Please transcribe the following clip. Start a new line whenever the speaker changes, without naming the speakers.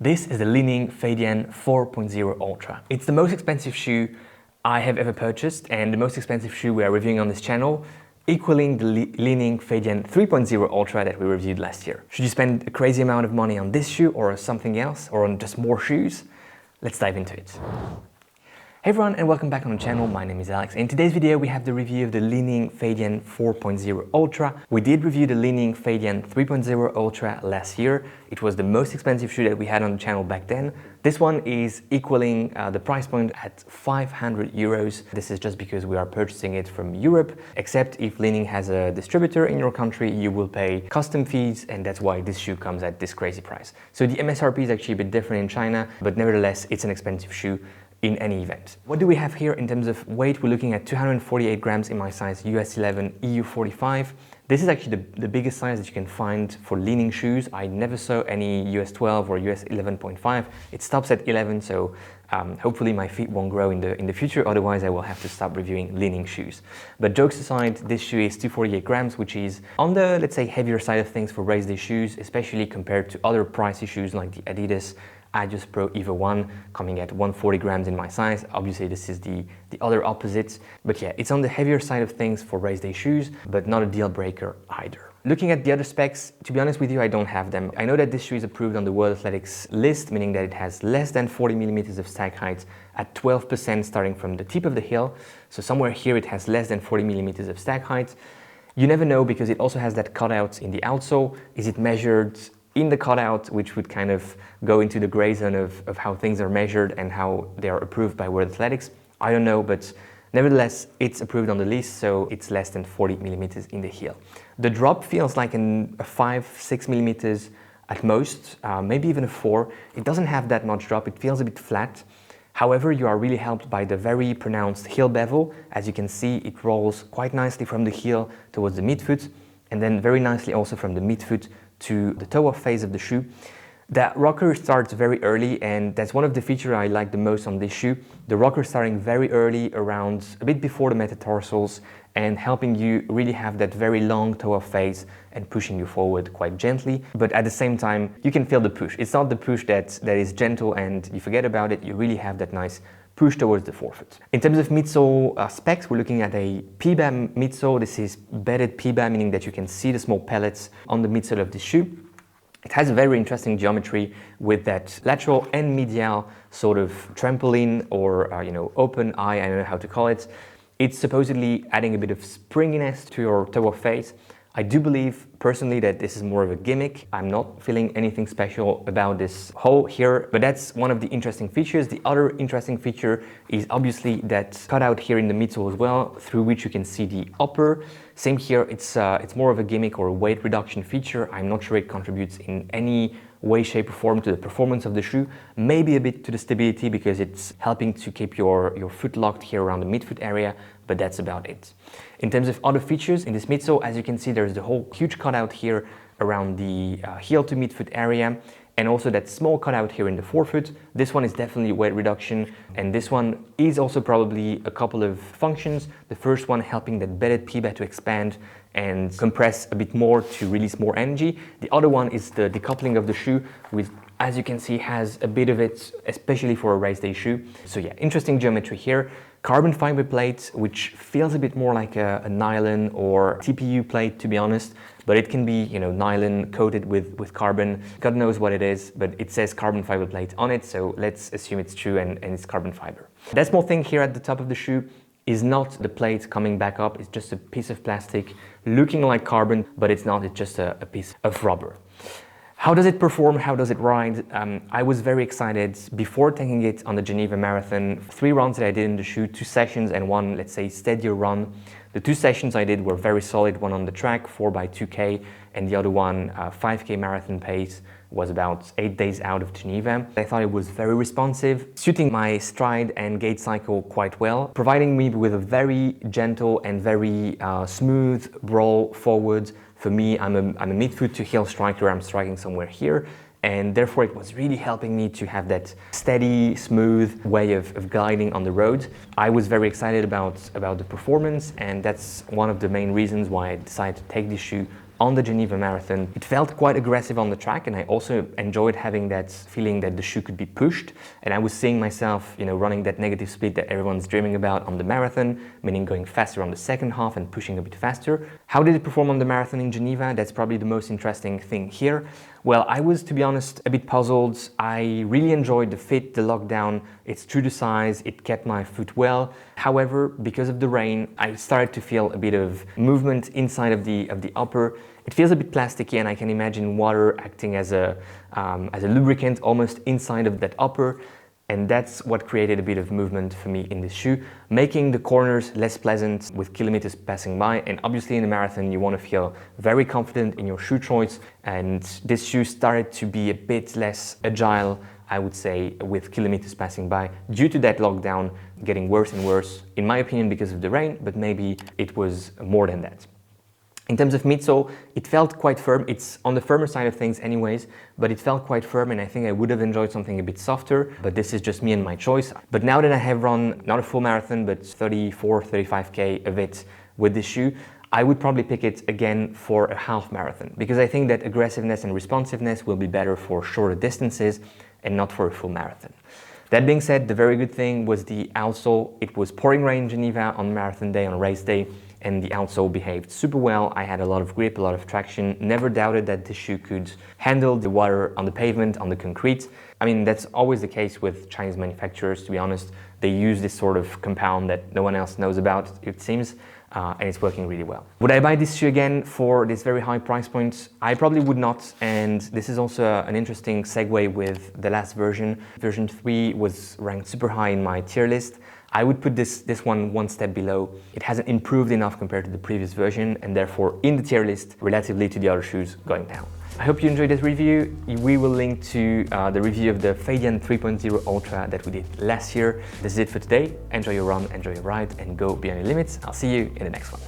This is the Li-Ning Feidian 4.0 Ultra. It's the most expensive shoe I have ever purchased and the most expensive shoe we are reviewing on this channel, equaling the Li-Ning Feidian 3.0 Ultra that we reviewed last year. Should you spend a crazy amount of money on this shoe or something else or on just more shoes? Let's dive into it. Hey everyone and welcome back on the channel. My name is Alex. In today's video we have the review of the Li-Ning Feidian 4.0 Ultra. We did review the Li-Ning Feidian 3.0 Ultra last year. It was the most expensive shoe that we had on the channel back then. This one is equaling the price point at 500 euros. This is just because we are purchasing it from Europe, except if Li-Ning has a distributor in your country, you will pay custom fees, and that's why this shoe comes at this crazy price. So the MSRP is actually a bit different in China, but nevertheless it's an expensive shoe in any event. What do we have here in terms of weight? We're looking at 248 grams in my size US 11, EU 45. This is actually the biggest size that you can find for Li-Ning shoes. I never saw any US 12 or US 11.5. It stops at 11, so hopefully my feet won't grow in the future, otherwise I will have to stop reviewing Li-Ning shoes. But jokes aside, this shoe is 248 grams, which is on the, let's say, heavier side of things for race day shoes, especially compared to other pricey shoes like the Adidas Adios Pro Evo 1 coming at 140 grams in my size. Obviously this is the other opposite, but yeah, it's on the heavier side of things for race day shoes, but not a deal breaker either. Looking at the other specs, to be honest with you, I don't have them. I know that this shoe is approved on the World Athletics list, meaning that it has less than 40 millimeters of stack height at 12% starting from the tip of the heel. So somewhere here it has less than 40 millimeters of stack height. You never know because it also has that cutout in the outsole. Is it measured in the cutout, which would kind of go into the gray zone of how things are measured and how they are approved by World Athletics? I don't know, but nevertheless, it's approved on the list, so it's less than 40 millimeters in the heel. The drop feels like a 5-6 millimeters at most, maybe even a 4. It doesn't have that much drop, it feels a bit flat. However, you are really helped by the very pronounced heel bevel. As you can see, it rolls quite nicely from the heel towards the midfoot, and then very nicely also from the midfoot to the toe-off phase of the shoe. That rocker starts very early, and that's one of the features I like the most on this shoe. The rocker starting very early, around a bit before the metatarsals, and helping you really have that very long toe-off phase and pushing you forward quite gently. But at the same time, you can feel the push. It's not the push that is gentle and you forget about it. You really have that nice push towards the forefoot. In terms of midsole specs, we're looking at a PBA midsole. This is bedded PBA, meaning that you can see the small pellets on the midsole of the shoe. It has a very interesting geometry with that lateral and medial sort of trampoline or open eye, I don't know how to call it. It's supposedly adding a bit of springiness to your toe-off phase. I do believe personally that this is more of a gimmick. I'm not feeling anything special about this hole here, but that's one of the interesting features. The other interesting feature is obviously that cutout here in the midsole as well, through which you can see the upper. Same here, it's more of a gimmick or a weight reduction feature. I'm not sure it contributes in any way, shape or form to the performance of the shoe. Maybe a bit to the stability because it's helping to keep your foot locked here around the midfoot area, but that's about it. In terms of other features in this midsole, as you can see, there's the whole huge cutout here around the heel to midfoot area, and also that small cutout here in the forefoot. This one is definitely weight reduction, and this one is also probably a couple of functions. The first one helping that bedded PBA to expand and compress a bit more to release more energy. The other one is the decoupling of the shoe, which, as you can see, has a bit of it, especially for a race day shoe. So yeah, interesting geometry here. Carbon fiber plate, which feels a bit more like a nylon or TPU plate, to be honest, but it can be, nylon coated with carbon. God knows what it is, but it says carbon fiber plate on it, so let's assume it's true and it's carbon fiber. That small thing here at the top of the shoe is not the plate coming back up, it's just a piece of plastic looking like carbon, but it's not, it's just a piece of rubber. How does it perform? How does it ride? I was very excited before taking it on the Geneva Marathon. 3 runs that I did in the shoe, 2 sessions and 1, let's say, steadier run. The 2 sessions I did were very solid, one on the track, 4x2K, and the other one, 5K marathon pace, was about 8 days out of Geneva. I thought it was very responsive, suiting my stride and gait cycle quite well, providing me with a very gentle and very smooth roll forward. For me, I'm a midfoot to heel striker. I'm striking somewhere here, and therefore it was really helping me to have that steady, smooth way of gliding on the road. I was very excited about the performance, and that's one of the main reasons why I decided to take this shoe on the Geneva Marathon. It felt quite aggressive on the track, and I also enjoyed having that feeling that the shoe could be pushed. And I was seeing myself, running that negative split that everyone's dreaming about on the marathon, meaning going faster on the second half and pushing a bit faster. How did it perform on the marathon in Geneva? That's probably the most interesting thing here. Well, I was, to be honest, a bit puzzled. I really enjoyed the fit, the lockdown. It's true to size, it kept my foot well. However, because of the rain, I started to feel a bit of movement inside of the upper. It feels a bit plasticky, and I can imagine water acting as a lubricant almost inside of that upper. And that's what created a bit of movement for me in this shoe, making the corners less pleasant with kilometers passing by. And obviously in a marathon, you want to feel very confident in your shoe choice. And this shoe started to be a bit less agile, I would say, with kilometers passing by due to that lockdown getting worse and worse, in my opinion, because of the rain, but maybe it was more than that. In terms of midsole, it felt quite firm. It's on the firmer side of things anyways, but it felt quite firm, and I think I would have enjoyed something a bit softer, but this is just me and my choice. But now that I have run not a full marathon, but 34, 35K of it with this shoe, I would probably pick it again for a half marathon, because I think that aggressiveness and responsiveness will be better for shorter distances and not for a full marathon. That being said, the very good thing was the outsole. It was pouring rain in Geneva on marathon day, on race day, and the outsole behaved super well. I had a lot of grip, a lot of traction, never doubted that the shoe could handle the water on the pavement, on the concrete. I mean, that's always the case with Chinese manufacturers, to be honest. They use this sort of compound that no one else knows about, it seems, and it's working really well. Would I buy this shoe again for this very high price point? I probably would not, and this is also an interesting segue with the last version. Version 3 was ranked super high in my tier list. I would put this one step below. It hasn't improved enough compared to the previous version, and therefore in the tier list relatively to the other shoes going down. I hope you enjoyed this review. We will link to the review of the Feidian 4.0 Ultra that we did last year. This is it for today. Enjoy your run, enjoy your ride, and go beyond your limits. I'll see you in the next one.